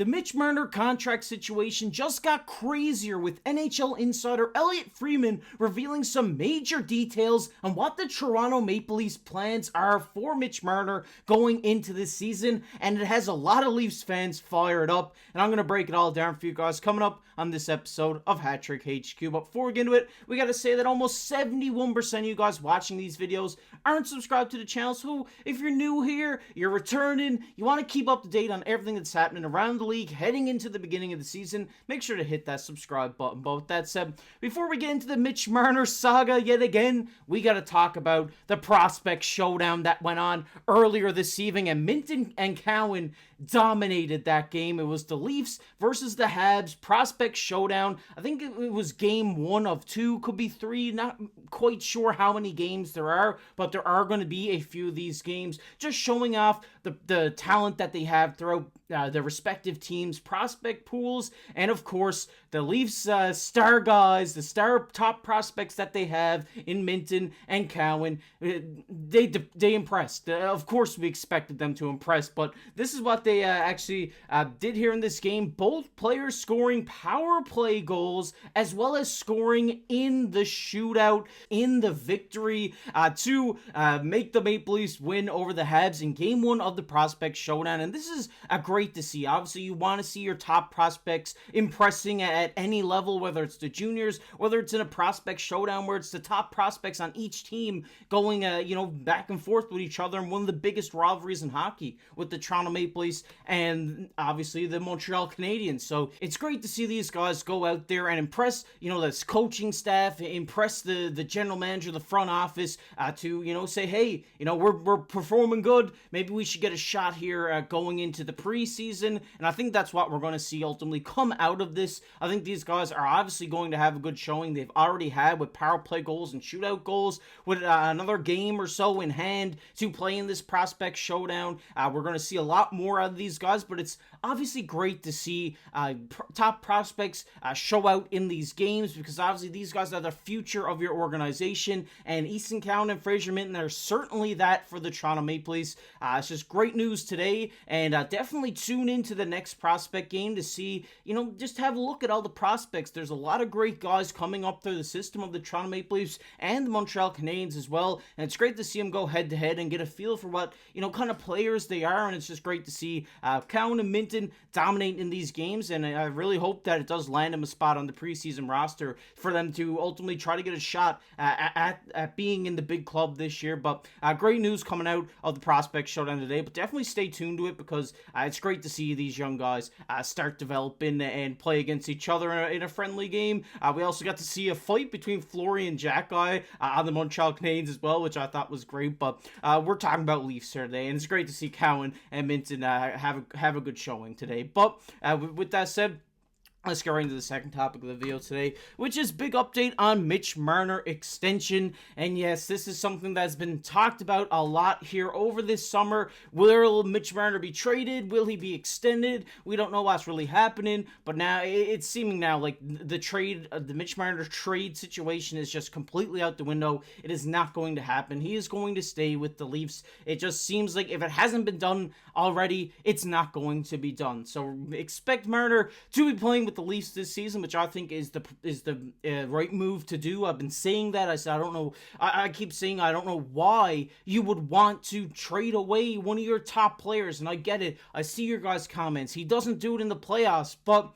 The Mitch Marner contract situation just got crazier with NHL insider Elliotte Friedman revealing some major details on what the Toronto Maple Leafs plans are for Mitch Marner going into this season, and it has a lot of Leafs fans fired up, and I'm going to break it all down for you guys coming up on this episode of Hat Trick HQ. But before we get into it, we got to say that almost 71% of you guys watching these videos aren't subscribed to the channel, so if you're new here, you're returning, you want to keep up to date on everything that's happening around the league heading into the beginning of the season, make sure to hit that subscribe button. But with that said, before we get into the Mitch Marner saga yet again, we got to talk about the prospect showdown that went on earlier this evening, and Minten and Cowan dominated that game. It was the Leafs versus the Habs prospect showdown. I think it was game 1 of 2, could be 3, not quite sure how many games there are, but there are going to be a few of these games, just showing off the talent that they have throughout their respective teams' prospect pools, and of course the Leafs star guys, the star top prospects that they have in Minten and Cowan. They impressed. Of course we expected them to impress, but this is what they actually did here in this game. Both players scoring power play goals as well as scoring in the shootout, in the victory to make the Maple Leafs win over the Habs in game 1 of the prospect showdown. And this is great to see. Obviously you want to see your top prospects impressing at any level, whether it's the juniors, whether it's in a prospect showdown where it's the top prospects on each team going back and forth with each other, and one of the biggest rivalries in hockey with the Toronto Maple Leafs and obviously the Montreal Canadiens. So it's great to see these guys go out there and impress this coaching staff, impress the general manager, the front office, to say, hey, we're performing good, maybe we should get a shot here going into the preseason. And I think that's what we're going to see ultimately come out of this. I think these guys are obviously going to have a good showing. They've already had with power play goals and shootout goals, with another game or so in hand to play in this prospect showdown. We're going to see a lot more out of these guys, but it's obviously great to see top prospects show out in these games, because obviously these guys are the future of your organization, and Easton Cowan and Fraser Minten are certainly that for the Toronto Maple Leafs. It's just great news today, and definitely tune into the next prospect game to see, just have a look at all the prospects. There's a lot of great guys coming up through the system of the Toronto Maple Leafs and the Montreal Canadiens as well, and it's great to see them go head to head and get a feel for what kind of players they are. And it's just great to see Cowan and Minten dominate in these games, and I really hope that it does land them a spot on the preseason roster for them to ultimately try to get a shot at being in the big club this year. But great news coming out of the prospect showdown today, but definitely stay tuned to it, because it's great to see these young guys start developing and play against each other in a friendly game. We also got to see a fight between Fleury and Jack Guy on the Montreal Canadiens as well, which I thought was great. But we're talking about Leafs here today, and it's great to see Cowan and Minten have a good showing today. But with that said, let's get right into the second topic of the video today, which is big update on Mitch Marner extension. And yes, this is something that's been talked about a lot here over this summer. Will Mitch Marner be traded? Will he be extended? We don't know what's really happening, but now it's seeming now like the Mitch Marner trade situation is just completely out the window. It is not going to happen. He is going to stay with the Leafs. It just seems like if it hasn't been done already, it's not going to be done. So expect Marner to be playing with the Leafs this season, which I think is the right move to do. I've been saying that. I said I don't know. I keep saying I don't know why you would want to trade away one of your top players, and I get it. I see your guys' comments. He doesn't do it in the playoffs, but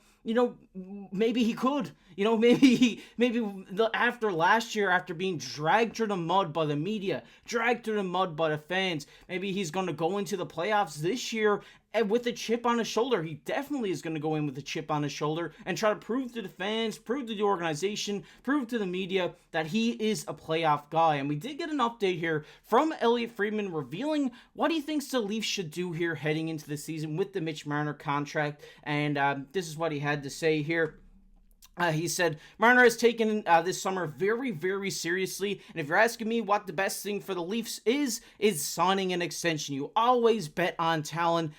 maybe he could. Maybe after last year, after being dragged through the mud by the media, dragged through the mud by the fans, maybe he's going to go into the playoffs this year with a chip on his shoulder. He definitely is going to go in with a chip on his shoulder and try to prove to the fans, prove to the organization, prove to the media that he is a playoff guy. And we did get an update here from Elliotte Friedman revealing what he thinks the Leafs should do here heading into the season with the Mitch Marner contract. And this is what he had to say here. He said, Marner has taken this summer very, very seriously. And if you're asking me what the best thing for the Leafs is signing an extension. You always bet on talent.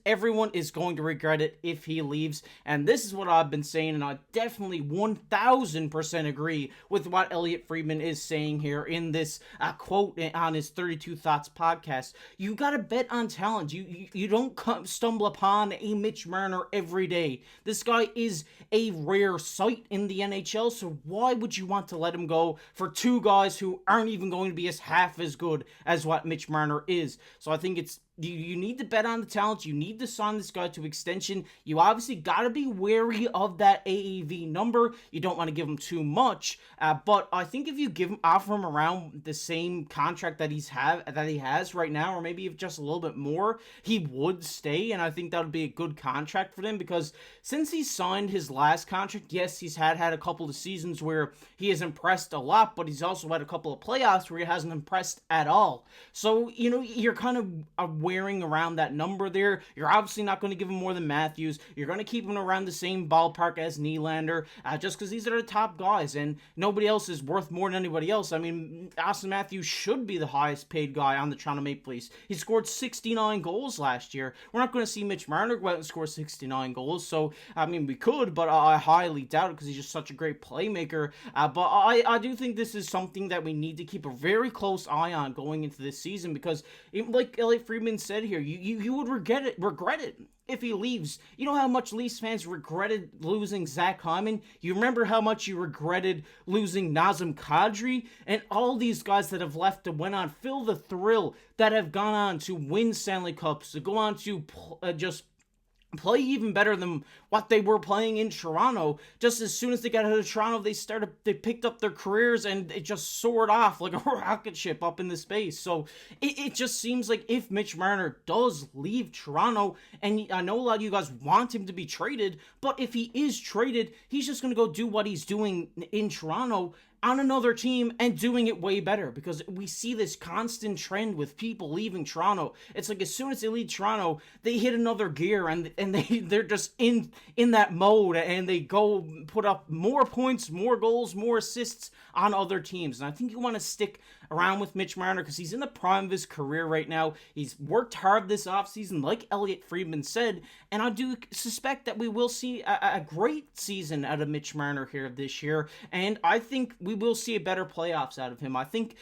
Everyone is going to regret it if he leaves. And this is what I've been saying, and I definitely 1000% agree with what Elliotte Friedman is saying here in this quote on his 32 Thoughts podcast. You got to bet on talent. You don't stumble upon a Mitch Marner every day. This guy is a rare sight in the NHL, so why would you want to let him go for two guys who aren't even going to be half as good as what Mitch Marner is? So I think it's you need to bet on the talent. You need to sign this guy to extension. You obviously got to be wary of that AAV number. You don't want to give him too much. But I think if you offer him around the same contract that he has right now, or maybe just a little bit more, he would stay. And I think that would be a good contract for them, because since he signed his last contract, yes, he's had a couple of seasons where he has impressed a lot, but he's also had a couple of playoffs where he hasn't impressed at all. So, you're kind of wearing around that number there. You're obviously not going to give him more than Matthews. You're going to keep him around the same ballpark as Nylander, just because these are the top guys, and nobody else is worth more than anybody else. I mean, Austin Matthews should be the highest paid guy on the Toronto Maple Leafs. He scored 69 goals last year. We're not going to see Mitch Marner go out and score 69 goals, so, I mean, we could, but I highly doubt it, because he's just such a great playmaker. But I do think this is something that we need to keep a very close eye on going into this season, because, like Elliotte Friedman said here, you would regret it if he leaves. You know how much Leafs fans regretted losing Zach Hyman? You remember how much you regretted losing Nazem Kadri? And all these guys that have left and went on, Phil the Thrill, that have gone on to win Stanley Cups, to go on to just play even better than what they were playing in Toronto. Just as soon as they got out of Toronto, they picked up their careers, and it just soared off like a rocket ship up into space. So it just seems like if Mitch Marner does leave Toronto, and I know a lot of you guys want him to be traded, but if he is traded, he's just going to go do what he's doing in Toronto on another team and doing it way better, because we see this constant trend with people leaving Toronto. It's like as soon as they leave Toronto, they hit another gear, and they're just in that mode, and they go put up more points, more goals, more assists on other teams. And I think you want to stick around with Mitch Marner, because he's in the prime of his career right now. He's worked hard this offseason, like Elliotte Friedman said, and I do suspect that we will see a great season out of Mitch Marner here this year, and I think we will see a better playoffs out of him. I think,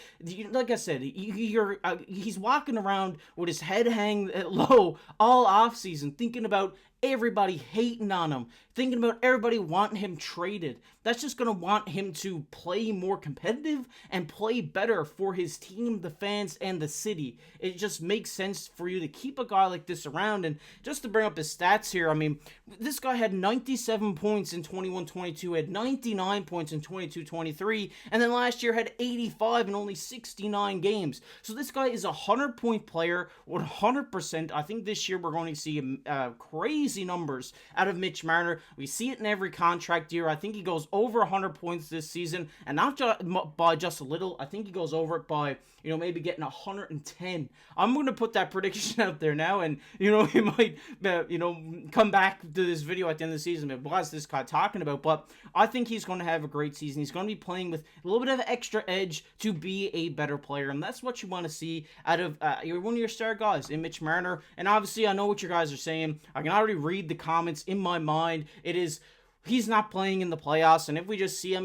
like I said, he's walking around with his head hang low all offseason, thinking about everybody hating on him, thinking about everybody wanting him traded. That's just going to want him to play more competitive and play better for his team, the fans, and the city. It just makes sense for you to keep a guy like this around. And just to bring up his stats here, I mean, this guy had 97 points in 21-22, had 99 points in 22-23, and then last year had 85 in only 69 games. So this guy is a 100-point player, 100%. I think this year we're going to see crazy numbers out of Mitch Marner. We see it in every contract year. I think he goes over 100 points this season, and not by just a little. I think he goes over it by, maybe getting 110. I'm going to put that prediction out there now, and, he might, come back to this video at the end of the season. But what's this guy talking about? But I think he's going to have a great season. He's going to be playing with a little bit of extra edge to be a better player, and that's what you want to see out of one of your star guys in Mitch Marner. And obviously, I know what you guys are saying. I can already read the comments in my mind. It is, he's not playing in the playoffs, and if we just see,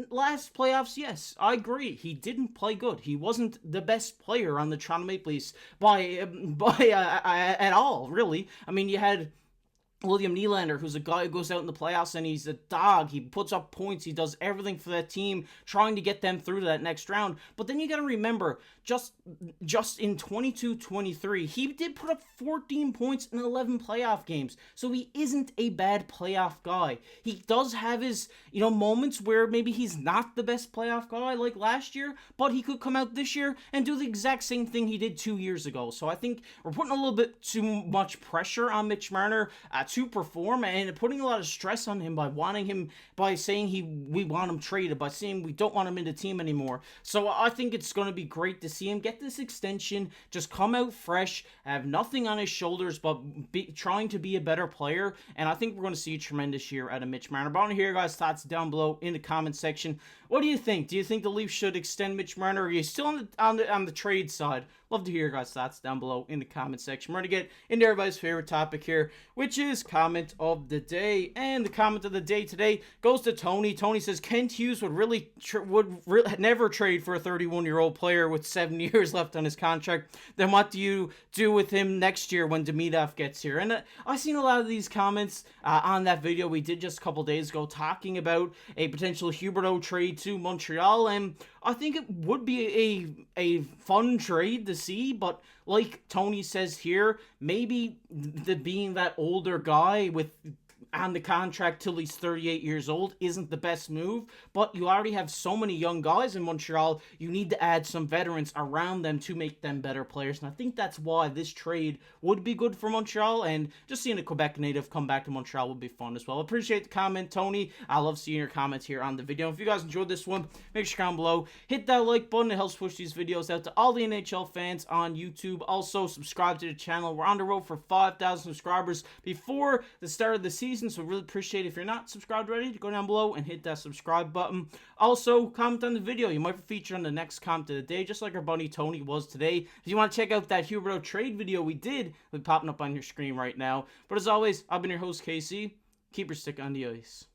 last playoffs, yes, I agree, he didn't play good. He wasn't the best player on the Toronto Maple Leafs at all, really. You had William Nylander, who's a guy who goes out in the playoffs and he's a dog. He puts up points. He does everything for that team, trying to get them through to that next round. But then you got to remember, just in 22-23, he did put up 14 points in 11 playoff games. So he isn't a bad playoff guy. He does have his, moments where maybe he's not the best playoff guy like last year, but he could come out this year and do the exact same thing he did 2 years ago. So I think we're putting a little bit too much pressure on Mitch Marner to perform and putting a lot of stress on him by saying we want him traded, by saying we don't want him in the team anymore. So I think it's going to be great to see him get this extension, just come out fresh, have nothing on his shoulders, but trying to be a better player. And I think we're going to see a tremendous year out of Mitch Marner. But I want to hear your guys' thoughts down below in the comment section. What do you think? Do you think the Leafs should extend Mitch Marner? Or are you still on the trade side? Love to hear your guys' thoughts down below in the comment section. We're going to get into everybody's favorite topic here, which is comment of the day. And the comment of the day today goes to Tony. Tony says Kent Hughes would never trade for a 31-year-old player with 7 years left on his contract. Then what do you do with him next year when Demidov gets here? And I've seen a lot of these comments on that video we did just a couple days ago talking about a potential Huberdeau trade to Montreal, and I think it would be a fun trade to see, but like Tony says here, maybe being that older guy on the contract till he's 38 years old isn't the best move, but you already have so many young guys in Montreal, you need to add some veterans around them to make them better players, and I think that's why this trade would be good for Montreal, and just seeing a Quebec native come back to Montreal would be fun as well. Appreciate the comment, Tony. I love seeing your comments here on the video. If you guys enjoyed this one, make sure down below, hit that like button. It helps push these videos out to all the NHL fans on YouTube. Also, subscribe to the channel. We're on the road for 5,000 subscribers before the start of the season, so really appreciate it if you're not subscribed already to go down below and hit that subscribe button. Also, comment on the video. You might be featured on the next comment of the day, just like our buddy Tony was today. If you want to check out that Huberdeau trade video we did, it'll be popping up on your screen right now. But as always, I've been your host, Casey. Keep your stick on the ice.